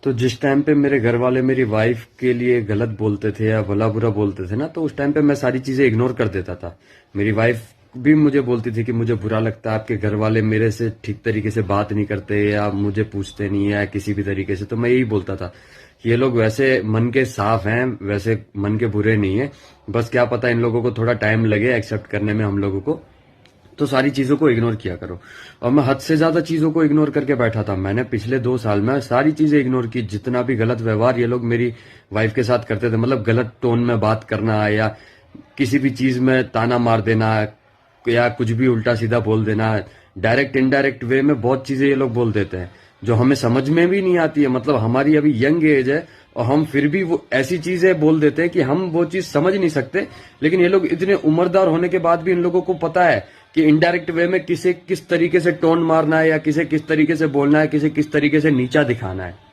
तो जिस टाइम पे मेरे घर वाले मेरी वाइफ के लिए गलत बोलते थे या भला बुरा बोलते थे ना, तो उस टाइम पे मैं सारी चीजें इग्नोर कर देता था। मेरी वाइफ भी मुझे बोलती थी कि मुझे बुरा लगता है, आपके घर वाले मेरे से ठीक तरीके से बात नहीं करते या मुझे पूछते नहीं है किसी भी तरीके से। तो मैं यही बोलता था कि ये लोग वैसे मन के साफ हैं, वैसे मन के बुरे नहीं है, बस क्या पता इन लोगों को थोड़ा टाइम लगे एक्सेप्ट करने में हम लोगों को। तो सारी चीजों को इग्नोर किया करो। और मैं हद से ज्यादा चीजों को इग्नोर करके बैठा था। मैंने पिछले 2 साल में सारी चीजें इग्नोर की। जितना भी गलत व्यवहार ये लोग मेरी वाइफ के साथ करते थे, मतलब गलत टोन में बात करना या किसी भी चीज में ताना मार देना या कुछ भी उल्टा सीधा बोल देना, डायरेक्ट इनडायरेक्ट वे में बहुत चीजें ये लोग बोल देते हैं जो हमें समझ में भी नहीं आती है। मतलब हमारी अभी यंग एज है और हम फिर भी वो ऐसी चीजें बोल देते हैं कि हम वो चीज समझ नहीं सकते। लेकिन ये लोग इतने उम्रदार होने के बाद भी इन लोगों को पता है कि इनडायरेक्ट वे में किसे किस तरीके से टोन मारना है या किसे किस तरीके से बोलना है, किसे किस तरीके से नीचा दिखाना है।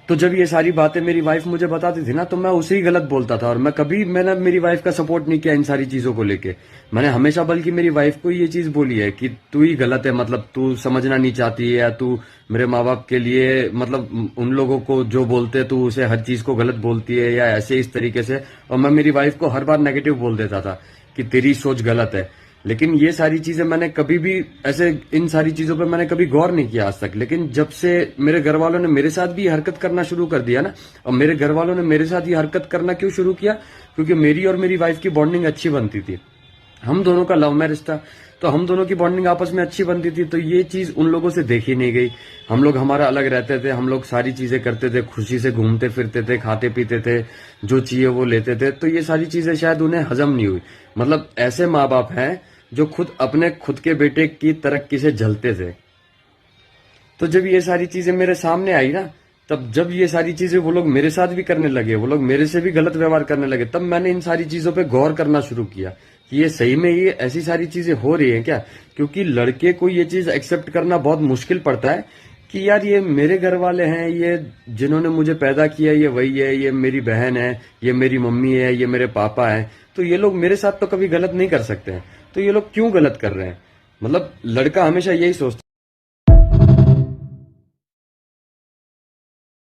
तो जब ये सारी बातें मेरी वाइफ मुझे बताती थी ना, तो मैं उसे ही गलत बोलता था। और मैंने मेरी वाइफ का सपोर्ट नहीं किया इन सारी चीजों को लेके। मैंने हमेशा बल्कि मेरी वाइफ को ये चीज बोली है कि तू ही गलत है, मतलब तू समझना नहीं चाहती है या तू मेरे माँ बाप के लिए, मतलब उन लोगों को जो बोलते तू उसे हर चीज को गलत बोलती है या ऐसे इस तरीके से। और मैं मेरी वाइफ को हर बार नेगेटिव बोल देता था कि तेरी सोच गलत है। लेकिन ये सारी चीजें मैंने कभी भी ऐसे इन सारी चीजों पे मैंने कभी गौर नहीं किया आज तक। लेकिन जब से मेरे घर वालों ने मेरे साथ भी हरकत करना शुरू कर दिया ना, और मेरे घर वालों ने मेरे साथ ये हरकत करना क्यों शुरू किया, क्योंकि मेरी और मेरी वाइफ की बॉन्डिंग अच्छी बनती थी। हम दोनों का लव मैरिज था, तो हम दोनों की बॉन्डिंग आपस में अच्छी बनती थी। तो ये चीज उन लोगों से देखी नहीं गई। हम लोग हमारा अलग रहते थे, हम लोग सारी चीजें करते थे, खुशी से घूमते फिरते थे, खाते पीते थे, जो चाहिए वो लेते थे। तो ये सारी चीजें शायद उन्हें हजम नहीं हुई। मतलब ऐसे माँ बाप हैं जो खुद के बेटे की तरक्की से जलते थे। तो जब ये सारी चीजें मेरे सामने आई ना, तब जब ये सारी चीजें वो लोग मेरे साथ भी करने लगे, वो लोग मेरे से भी गलत व्यवहार करने लगे, तब मैंने इन सारी चीजों पे गौर करना शुरू किया कि ये सही में ये ऐसी सारी चीजें हो रही हैं क्या। क्योंकि लड़के को ये चीज एक्सेप्ट करना बहुत मुश्किल पड़ता है कि यार ये मेरे घर वाले हैं, ये जिन्होंने मुझे पैदा किया ये वही है, ये मेरी बहन है, ये मेरी मम्मी है, ये मेरे पापा है। तो ये लोग मेरे साथ तो कभी गलत नहीं कर सकते हैं, तो ये लोग क्यों गलत कर रहे हैं। मतलब लड़का हमेशा यही सोचता